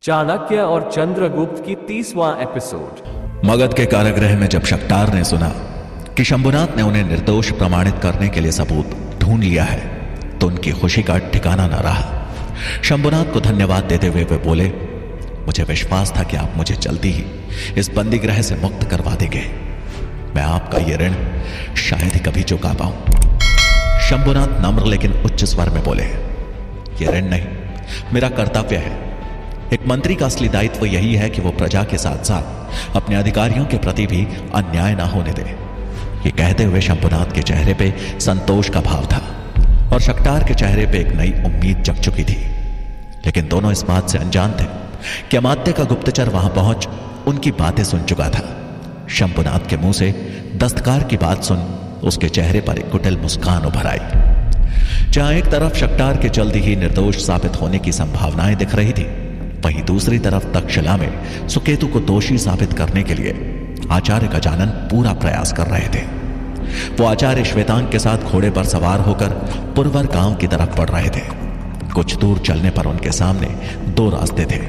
चाणक्य और चंद्रगुप्त की 30वां एपिसोड। मगध के कारागृह में जब शक्तार ने सुना कि शंभुनाथ ने उन्हें निर्दोष प्रमाणित करने के लिए सबूत ढूंढ लिया है तो उनकी खुशी का ठिकाना न रहा। शंभुनाथ को धन्यवाद देते हुए वे बोले, मुझे विश्वास था कि आप मुझे जल्दी ही इस बंदीगृह से मुक्त करवा देंगे। मैं आपका यह ऋण शायद ही कभी चुका पाऊं। शंभुनाथ नम्र लेकिन उच्च स्वर में बोले, यह ऋण नहीं, मेरा कर्तव्य है। एक मंत्री का असली दायित्व यही है कि वो प्रजा के साथ साथ अपने अधिकारियों के प्रति भी अन्याय ना होने दे। ये कहते हुए शंभुनाथ के चेहरे पे संतोष का भाव था और शक्तार के चेहरे पे एक नई उम्मीद जग चुकी थी। लेकिन दोनों इस बात से अनजान थे कि अमात्य का गुप्तचर वहां पहुंच उनकी बातें सुन चुका था। शंभुनाथ के मुंह से दस्तकार की बात सुन उसके चेहरे पर एक कुटिल मुस्कान उभर आई। जहां एक तरफ शक्तार के जल्दी ही निर्दोष साबित होने की संभावनाएं दिख रही थी, वहीं दूसरी तरफ तक्षशिला में सुकेतु को दोषी साबित करने के लिए आचार्य गजानन पूरा प्रयास कर रहे थे। वो आचार्य श्वेतांग के साथ घोड़े पर सवार होकर पुरवर गांव की तरफ बढ़ रहे थे। कुछ दूर चलने पर उनके सामने दो रास्ते थे।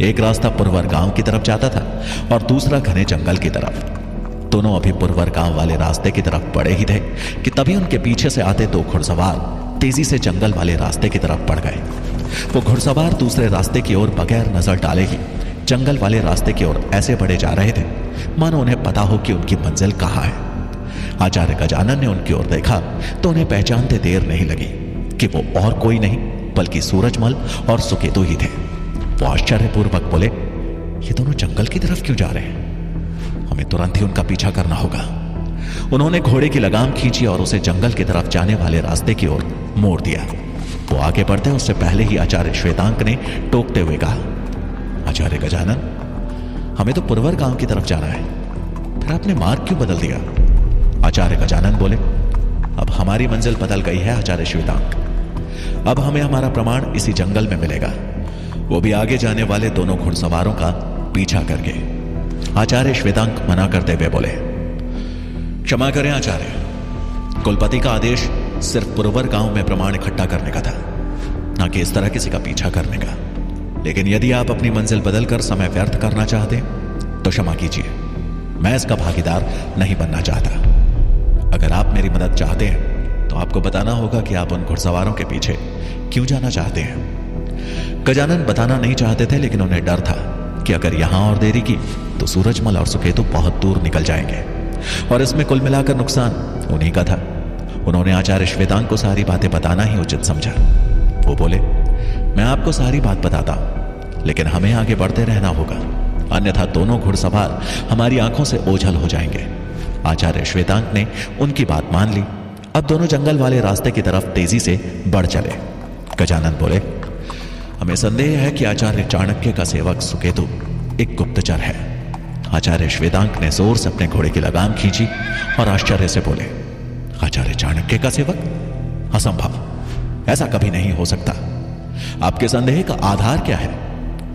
एक रास्ता पुरवर गांव की तरफ जाता था और दूसरा घने जंगल की तरफ। दोनों अभी पुरवर गांव वाले रास्ते की तरफ बढ़े ही थे कि तभी उनके पीछे से आते दो घुड़सवार तेजी से जंगल वाले रास्ते की तरफ बढ़ गए। वो घुड़सवार दूसरे रास्ते की ओर बगैर नजर डाले ही जंगल वाले रास्ते की ओर ऐसे बढ़े जा रहे थे मानो उन्हें पता हो कि उनकी मंजिल कहां है। आचार्य गजानन ने उनकी ओर देखा तो उन्हें पहचानते देर नहीं लगी कि वो और कोई नहीं बल्कि सूरजमल और सुकेतु ही थे। वो आश्चर्यपूर्वक बोले, ये दोनों जंगल की तरफ क्यों जा रहे हैं? हमें तुरंत ही उनका पीछा करना होगा। उन्होंने घोड़े की लगाम खींची और उसे जंगल की तरफ जाने वाले रास्ते की ओर मोड़ दिया। वो आगे बढ़ते उससे पहले ही आचार्य श्वेतांक ने टोकते हुए कहा, आचार्य गजानन, हमें तो पुरवर गांव की तरफ जाना है, फिर आपने मार्ग क्यों बदल दिया? आचार्य गजानन बोले, अब हमारी मंजिल बदल गई है आचार्य श्वेतांक। अब हमें हमारा प्रमाण इसी जंगल में मिलेगा, वो भी आगे जाने वाले दोनों घुड़सवारों का पीछा करके। आचार्य श्वेतांक मना करते हुए बोले, क्षमा करें आचार्य, कुलपति का आदेश सिर्फ पुरवर गांव में प्रमाण इकट्ठा करने का था, ना कि इस तरह किसी का पीछा करने का। लेकिन यदि आप अपनी मंजिल बदलकर समय व्यर्थ करना चाहते तो क्षमा कीजिए, मैं इसका भागीदार नहीं बनना चाहता। अगर आप मेरी मदद चाहते हैं तो आपको बताना होगा कि आप उन घुड़सवारों के पीछे क्यों जाना चाहते हैं। गजानन बताना नहीं चाहते थे, लेकिन उन्हें डर था कि अगर यहां और देरी की तो सूरजमल और सुकेतु बहुत दूर निकल जाएंगे और इसमें कुल मिलाकर नुकसान उन्हीं का था। उन्होंने आचार्य श्वेतांग को सारी बातें बताना ही उचित समझा। वो बोले, मैं आपको सारी बात बताता हूं, लेकिन हमें आगे बढ़ते रहना होगा, अन्यथा दोनों घुड़सवार हमारी आंखों से ओझल हो जाएंगे। आचार्य श्वेतांग ने उनकी बात मान ली। अब दोनों जंगल वाले रास्ते की तरफ तेजी से बढ़ चले। गजानन बोले, हमें संदेह है कि आचार्य चाणक्य का सेवक सुकेतु एक गुप्तचर है। आचार्य श्वेतांग ने जोर से अपने घोड़े की लगाम खींची और आश्चर्य से बोले, आचार्य चाणक्य का सेवक? असंभव, ऐसा कभी नहीं हो सकता। आपके संदेह का आधार क्या है?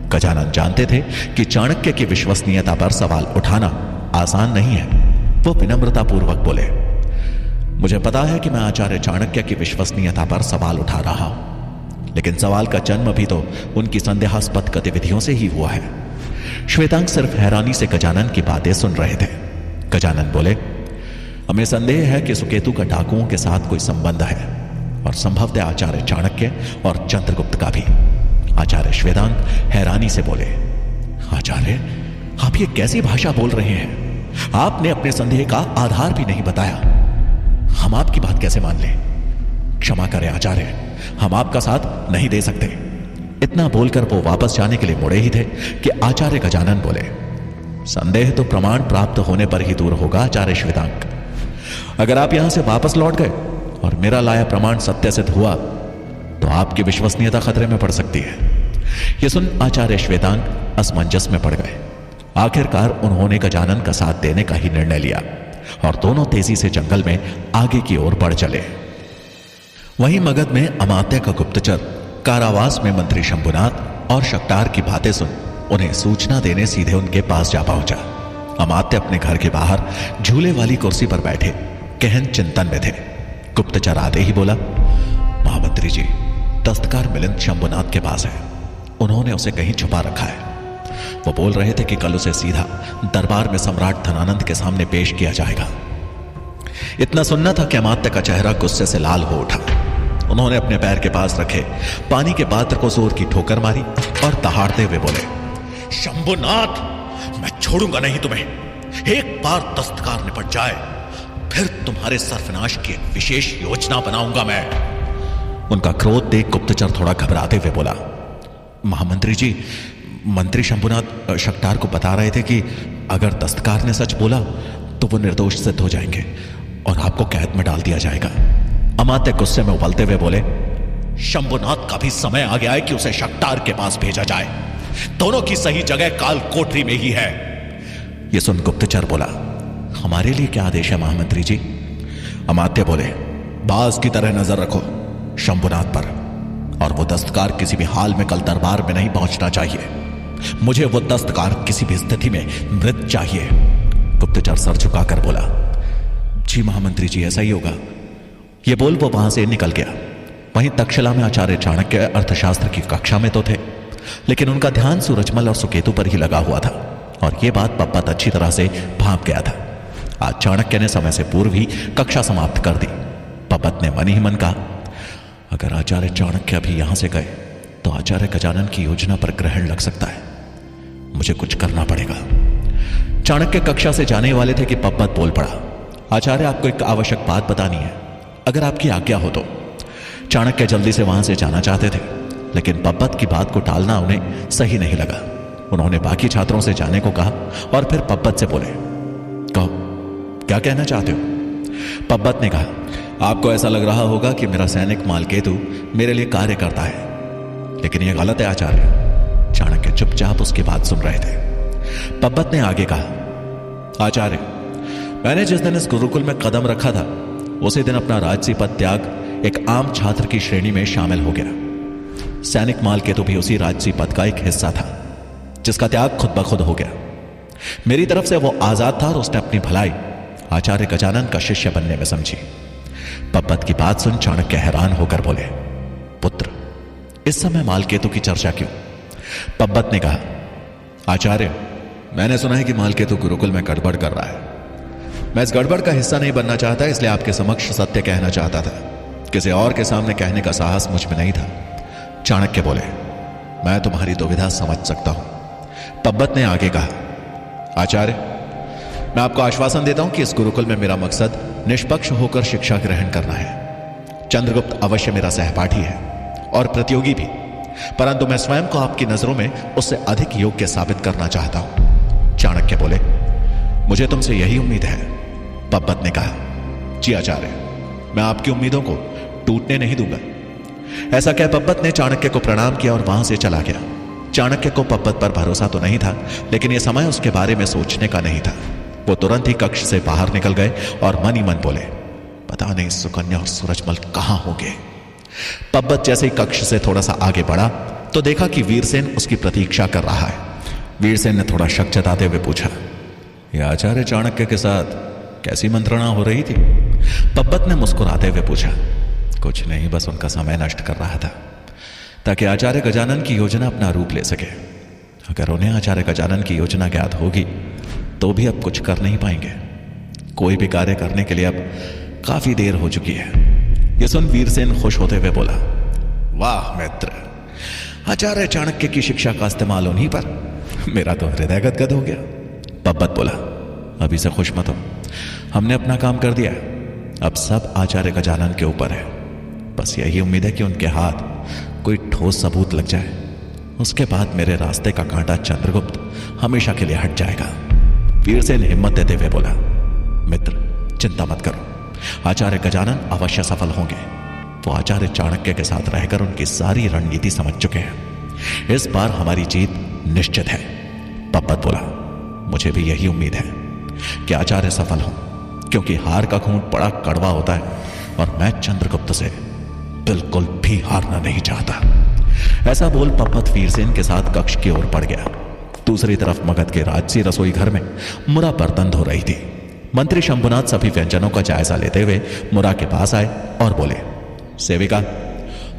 गजानन जानते थे कि चाणक्य की विश्वसनीयता पर सवाल उठाना आसान नहीं है। वो विनम्रता पूर्वक बोले, मुझे पता है कि मैं आचार्य चाणक्य की विश्वसनीयता पर सवाल उठा रहा हूं, लेकिन सवाल का जन्म भी तो उनकी संदेहास्पद गतिविधियों से ही हुआ है। श्वेतांग सिर्फ हैरानी से गजानन की बातें सुन रहे थे। गजानन बोले, हमें संदेह है कि सुकेतु का डाकुओं के साथ कोई संबंध है और संभवतः आचार्य चाणक्य और चंद्रगुप्त का भी। आचार्य श्वेतांग हैरानी से बोले, आचार्य, आप ये कैसी भाषा बोल रहे हैं? आपने अपने संदेह का आधार भी नहीं बताया। हम आपकी बात कैसे मान लें? क्षमा करें आचार्य, हम आपका साथ नहीं दे सकते। इतना बोलकर वो वापस जाने के लिए मुड़े ही थे कि आचार्य गजानन बोले, संदेह तो प्रमाण प्राप्त होने पर ही दूर होगा आचार्य श्वेतांग। अगर आप यहां से वापस लौट गए और मेरा लाया प्रमाण सत्य सिद्ध हुआ तो आपकी विश्वसनीयता खतरे में पड़ सकती है। यह सुन आचार्य श्वेतांग असमंजस में पड़ गए। आखिरकार उन्होंने गजानन का साथ देने का ही निर्णय लिया और दोनों तेजी से जंगल में आगे की ओर बढ़ चले। वहीं मगध में अमात्य का गुप्तचर कारावास में मंत्री शंभुनाथ और शक्तार की बातें सुन उन्हें सूचना देने सीधे उनके पास जा पहुंचा। अमात्य अपने घर के बाहर झूले वाली कुर्सी पर बैठे गहन चिंतन में थे। गुप्तचर आते ही बोला, महामंत्री जी, दस्तकार मिलिंद शंभुनाथ के पास है। उन्होंने उसे कहीं छुपा रखा है। वो बोल रहे थे कि कल उसे सीधा दरबार में सम्राट धनानंद के सामने पेश किया जाएगा। इतना सुनना था कि अमात्य का चेहरा गुस्से से लाल हो उठा। उन्होंने अपने पैर के पास रखे पानी के पात्र को जोर की ठोकर मारी और दहाड़ते हुए बोले, शंभुनाथ, मैं छोड़ूंगा नहीं तुम्हें। एक बार दस्तकार निपट जाए फिर तुम्हारे सर्वनाश की एक विशेष योजना बनाऊंगा मैं। उनका क्रोध देख गुप्तचर थोड़ा घबराते हुए बोला, महामंत्री जी, मंत्री शंभुनाथ शक्तार को बता रहे थे कि अगर दस्तकार ने सच बोला तो वो निर्दोष सिद्ध हो जाएंगे और आपको कैद में डाल दिया जाएगा। अमात्य गुस्से में उबलते हुए बोले, शंभुनाथ का भी समय आ गया है कि उसे शक्तार के पास भेजा जाए। दोनों की सही जगह काल कोठरी में ही है। यह सुन गुप्तचर बोला, हमारे लिए क्या आदेश है महामंत्री जी? अमात्य बोले, बाज की तरह नजर रखो शंभुनाथ पर, और वो दस्तकार किसी भी हाल में कल दरबार में नहीं पहुंचना चाहिए। मुझे वो दस्तकार किसी भी स्थिति में मृत चाहिए। गुप्तचर सर झुकाकर बोला, जी महामंत्री जी, ऐसा ही होगा। ये बोल वो वहां से निकल गया। वहीं तक्षशिला में आचार्य चाणक्य अर्थशास्त्र की कक्षा में तो थे, लेकिन उनका ध्यान सूरजमल और सुकेतु पर ही लगा हुआ था, और यह बात पप्पत अच्छी तरह से भांप गया था। आज चाणक्य ने समय से पूर्व ही कक्षा समाप्त कर दी। पप्पत ने मन ही मन कहा, अगर आचार्य चाणक्य अभी यहां से गए तो आचार्य गजानन की योजना पर ग्रहण लग सकता है। मुझे कुछ करना पड़ेगा। चाणक्य कक्षा से जाने वाले थे कि पप्पत बोल पड़ा, आचार्य, आपको एक आवश्यक बात बतानी है, अगर आपकी आज्ञा हो तो। चाणक्य जल्दी से वहां से जाना चाहते थे, लेकिन पप्पत की बात को टालना उन्हें सही नहीं लगा। उन्होंने बाकी छात्रों से जाने को कहा और फिर पप्पत से बोले, कहो, क्या कहना चाहते हो? पप्पत ने कहा, आपको ऐसा लग रहा होगा कि मेरा सैनिक मालकेतु मेरे लिए कार्य करता है, लेकिन यह गलत है आचार्य। चाणक्य चुपचाप उसकी बात सुन रहे थे। पप्पत ने आगे कहा, आचार्य, मैंने जिस दिन इस गुरुकुल में कदम रखा था उसी दिन अपना राजसी पद त्याग एक आम छात्र की श्रेणी में शामिल हो गया। सैनिक मालकेतु भी उसी राजसी पद का एक हिस्सा था, जिसका त्याग खुद ब खुद हो गया। मेरी तरफ से वो आजाद था और उसने अपनी भलाई आचार्य गजानन का शिष्य बनने में समझी। पप्पत की बात सुन चाणक्य हैरान होकर बोले, पुत्र, इस समय मालकेतु की चर्चा क्यों? पप्पत ने कहा, आचार्य, मैंने सुना है कि मालकेतु गुरुकुल में गड़बड़ कर रहा है। मैं इस गड़बड़ का हिस्सा नहीं बनना चाहता, इसलिए आपके समक्ष सत्य कहना चाहता था। किसी और के सामने कहने का साहस मुझ में नहीं था। चाणक्य बोले, मैं तुम्हारी दुविधा समझ सकता हूं। पप्पत ने आगे कहा, आचार्य, मैं आपको आश्वासन देता हूं कि इस गुरुकुल में मेरा मकसद निष्पक्ष होकर शिक्षा ग्रहण करना है। चंद्रगुप्त अवश्य मेरा सहपाठी है और प्रतियोगी भी, परंतु मैं स्वयं को आपकी नजरों में उससे अधिक योग्य साबित करना चाहता हूं। चाणक्य बोले, मुझे तुमसे यही उम्मीद है। पप्पत ने कहा, जी आचार्य, मैं आपकी उम्मीदों को टूटने नहीं दूंगा। ऐसा कह पप्पत ने चाणक्य को प्रणाम किया और वहां से चला गया। चाणक्य को पप्पत पर भरोसा तो नहीं था, लेकिन यह समय उसके बारे में सोचने का नहीं था। वो तुरंत ही कक्ष से बाहर निकल गए और मन ही मन बोले, पता नहीं सुकन्या और सूरजमल कहां होंगे। पप्पत जैसे ही कक्ष से थोड़ा सा आगे बढ़ा तो देखा कि वीरसेन उसकी प्रतीक्षा कर रहा है। वीरसेन ने थोड़ा शक जताते हुए पूछा, यह आचार्य चाणक्य के साथ कैसी मंत्रणा हो रही थी? पप्पत ने मुस्कुराते हुए पूछा, कुछ नहीं, बस उनका समय नष्ट कर रहा था ताकि आचार्य गजानन की योजना अपना रूप ले सके। अगर उन्हें आचार्य गजानन की योजना ज्ञात होगी तो भी अब कुछ कर नहीं पाएंगे। कोई भी कार्य करने के लिए अब काफी देर हो चुकी है। यह सुन वीरसेन खुश होते हुए बोला, वाह मित्र, आचार्य चाणक्य की शिक्षा का इस्तेमाल उन्हीं पर। मेरा तो हृदय गदगद हो गया। पप्पत बोला, अभी से खुश मत हो, हमने अपना काम कर दिया। अब सब आचार्य गजानन के ऊपर है। बस यही उम्मीद है कि उनके हाथ कोई ठोस सबूत लग जाए, उसके बाद मेरे रास्ते का कांटा चंद्रगुप्त हमेशा के लिए हट जाएगा। वीरसेन हिम्मत देते हुए बोला, मित्र चिंता मत करो, आचार्य गजानन अवश्य सफल होंगे। वो आचार्य चाणक्य के साथ रहकर उनकी सारी रणनीति समझ चुके हैं। इस बार हमारी जीत निश्चित है। पप्पत बोला, मुझे भी यही उम्मीद है कि आचार्य सफल हो, क्योंकि हार का घूंट बड़ा कड़वा होता है और मैं चंद्रगुप्त से बिल्कुल भी हारना नहीं चाहता। ऐसा बोल पप्पत वीरसेन के साथ कक्ष की ओर बढ़ गया। दूसरी तरफ मगध के राजसी रसोई घर में मुरा बर्तन धो रही थी। मंत्री शंभुनाथ सभी व्यंजनों का जायजा लेते हुए मुरा के पास आए और बोले, सेविका,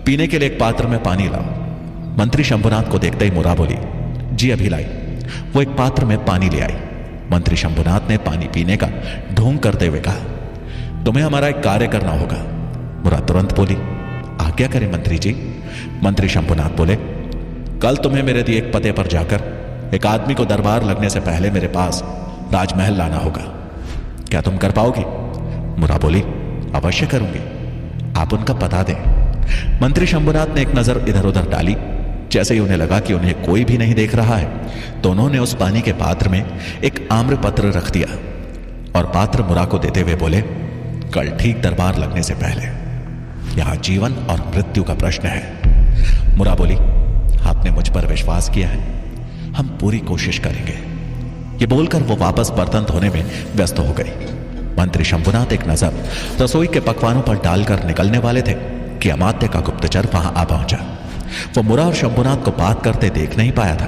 पीने के लिए एक पात्र में पानी लाओ। मंत्री शंभुनाथ को देखते ही मुरा बोली, जी अभी लाई। वो एक पात्र में पानी ले आई। मंत्री शंभुनाथ ने पानी पीने का ढोंग करते हुए कहा, तुम्हें हमारा एक कार्य करना होगा। मुरा तुरंत बोली, आज्ञा करें मंत्री जी। मंत्री शंभुनाथ बोले, कल तुम्हें मेरे दिए एक पते पर जाकर एक आदमी को दरबार लगने से पहले मेरे पास राजमहल लाना होगा। क्या तुम कर पाओगी? मुरा बोली, अवश्य करूंगी, आप उनका पता दें। मंत्री शंभुनाथ ने एक नजर इधर उधर डाली। जैसे ही उन्हें लगा कि उन्हें कोई भी नहीं देख रहा है तो उन्होंने उस पानी के पात्र में एक आम्र पत्र रख दिया और पात्र मुरा को देते हुए बोले, कल ठीक दरबार लगने से पहले। यहां जीवन और मृत्यु का प्रश्न है। मुरा बोली, आपने मुझ पर विश्वास किया है, हम पूरी कोशिश करेंगे। ये बोलकर वो वापस बर्तन धोने में व्यस्त हो गई। मंत्री शंभुनाथ एक नजर रसोई के पकवानों पर डालकर निकलने वाले थे कि अमात्य का गुप्तचर वहां आ पहुंचा। वो मुरा और शंभुनाथ को बात करते देख नहीं पाया था।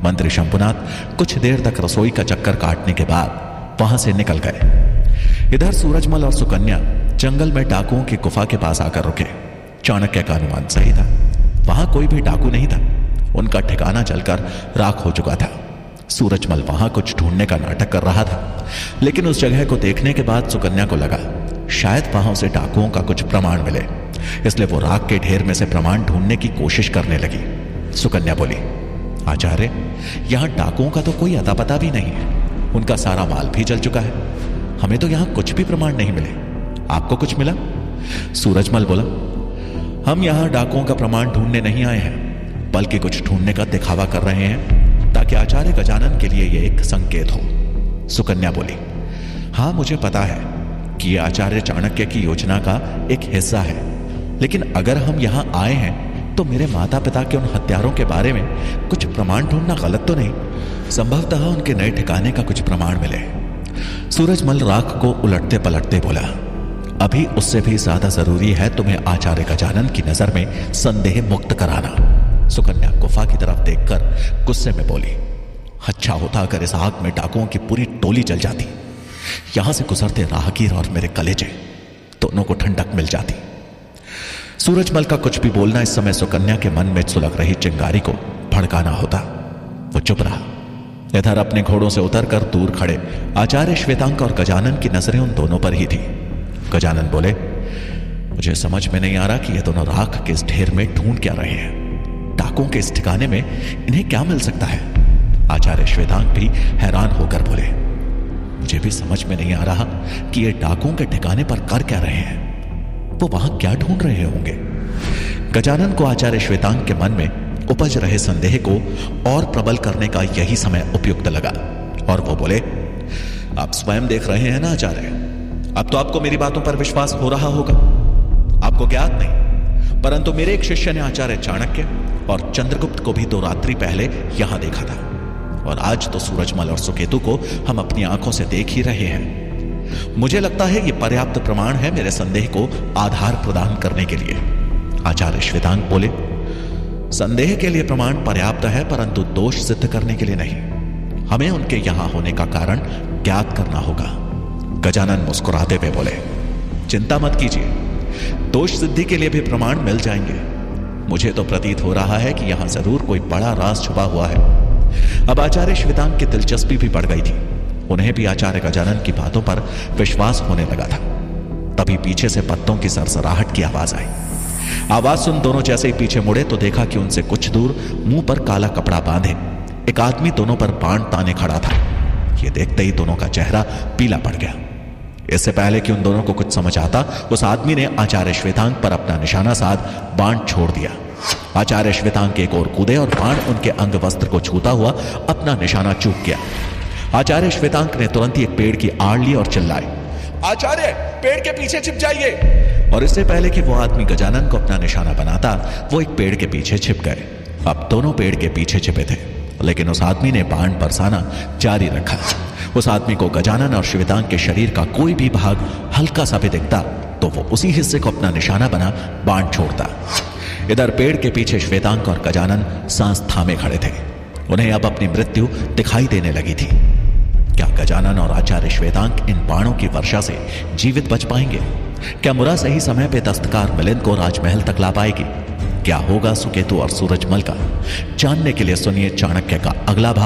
मंत्री शंभुनाथ कुछ देर तक रसोई का चक्कर काटने के बाद वहां से निकल गए। इधर सूरजमल और सुकन्या जंगल में डाकुओं की गुफा के पास आकर रुके। चाणक्य का अनुमान सही था, वहां कोई भी डाकू नहीं था। उनका ठिकाना जलकर राख हो चुका था। सूरजमल वहां कुछ ढूंढने का नाटक कर रहा था, लेकिन उस जगह को देखने के बाद सुकन्या को लगा शायद वहां उसे डाकुओं का कुछ प्रमाण मिले, इसलिए वो राख के ढेर में से प्रमाण ढूंढने की कोशिश करने लगी। सुकन्या बोली, आचार्य, यहां डाकुओं का तो कोई अता पता भी नहीं है, उनका सारा माल भी जल चुका है, हमें तो यहां कुछ भी प्रमाण नहीं मिले, आपको कुछ मिला? सूरजमल बोला, हम यहां डाकुओं का प्रमाण ढूंढने नहीं आए हैं, बल्कि कुछ ढूंढने का दिखावा कर रहे हैं ताकि आचार्य गजानन के लिए यह एक संकेत हो। सुकन्या बोली, हां मुझे पता है कि यह आचार्य चाणक्य की योजना का एक हिस्सा है, लेकिन अगर हम यहां आए हैं तो मेरे माता पिता के उन हत्यारों के बारे में कुछ प्रमाण ढूंढना गलत तो नहीं? संभवतः उनके नए ठिकाने का कुछ प्रमाण मिले। सूरजमल राख को उलटते पलटते बोला, अभी उससे भी ज्यादा जरूरी है तुम्हें आचार्य गजानन की नजर में संदेह मुक्त कराना। सुकन्या गुफा की तरफ देखकर गुस्से में बोली, अच्छा होता अगर इस आग में डाकुओं की पूरी टोली जल जाती, यहां से गुजरते राहगीर और मेरे कलेजे दोनों को ठंडक मिल जाती। सूरजमल का कुछ भी बोलना इस समय सुकन्या के मन में सुलग रही चिंगारी को भड़काना होता। वो चुप रहा। इधर अपने घोड़ों से उतरकर दूर खड़े आचार्य श्वेतांक और गजानन की नजरें उन दोनों पर ही थी। गजानन बोले, मुझे समझ में नहीं आ रहा कि ये दोनों राख के इस ढेर में ढूंढ क्या रहे हैं। डाकुओं के इस ठिकाने में इन्हें क्या मिल सकता है? आचार्य श्वेतांक भी हैरान होकर बोले, मुझे भी समझ में नहीं आ रहा कि ये डाकुओं के ठिकाने पर कर क्या रहे हैं, वो वहां क्या ढूंढ रहे होंगे। गजानन को आचार्य श्वेतांक के मन में उपज रहे संदेह को और प्रबल करने का यही समय उपयुक्त लगा और वो बोले, आप स्वयं देख रहे हैं ना आचार्य, अब तो आपको मेरी बातों पर विश्वास हो रहा होगा। आपको ज्ञात नहीं, परंतु मेरे एक शिष्य ने आचार्य चाणक्य और चंद्रगुप्त को भी 2 रात्रि पहले यहां देखा था, और आज तो सूरजमल और सुकेतु को हम अपनी आंखों से देख ही रहे हैं। मुझे लगता है यह पर्याप्त प्रमाण है मेरे संदेह को आधार प्रदान करने के लिए। आचार्य श्वेतांक बोले, संदेह के लिए प्रमाण पर्याप्त है, परंतु दोष सिद्ध करने के लिए नहीं। हमें उनके यहां होने का कारण ज्ञात करना होगा। गजानन मुस्कुराते हुए बोले, चिंता मत कीजिए, दोष सिद्धि के लिए भी प्रमाण मिल जाएंगे। मुझे तो प्रतीत हो रहा है कि यहां जरूर कोई बड़ा राज छुपा हुआ है। अब आचार्य श्वेतांक की दिलचस्पी भी बढ़ गई थी। उन्हें भी आचार्य गजानन की बातों पर विश्वास होने लगा था। तभी पीछे से पत्तों की सरसराहट की आवाज आई। आवाज सुन दोनों जैसे ही पीछे मुड़े तो देखा कि उनसे कुछ दूर मुंह पर काला कपड़ा बांधे एक आदमी दोनों पर बाण ताने खड़ा था। यह देखते ही दोनों का चेहरा पीला पड़ गया। इससे पहले कि उन दोनों को कुछ समझ आता, उस आदमी ने आचार्य श्वेतांक पर अपना निशाना साध बाण छोड़ दिया। आचार्य श्वेतांक एक ओर कूदे और बाण उनके अंग वस्त्र को छूता हुआ अपना निशाना चूक गया। आचार्य श्वेतांक ने तुरंत ही एक पेड़ की आड़ ली और चिल्लाए, आचार्य, पेड़ के पीछे छिप जाइए। और इससे पहले कि वो आदमी गजानन को अपना निशाना बनाता, वो एक पेड़ के पीछे छिप गए। अब दोनों पेड़ के पीछे छिपे थे, लेकिन उस आदमी ने बाण बरसाना जारी रखा। उस आदमी को गजानन और श्वेतांक के शरीर का कोई भी भाग हल्का सा भी दिखता तो वो उसी हिस्से को अपना निशाना बना बाण छोड़ता। इधर पेड़ के पीछे श्वेतांक और गजानन सांस थामे खड़े थे। उन्हें अब अपनी मृत्यु दिखाई देने लगी थी। क्या गजानन और आचार्य श्वेतांक इन बाणों की वर्षा से जीवित बच पाएंगे? क्या मुरा सही समय पे दस्तकार मिलिंद को राजमहल तक ला पाएगी? क्या होगा सुकेतु और सूरजमल का, जानने के लिए सुनिए चाणक्य का अगला भाग।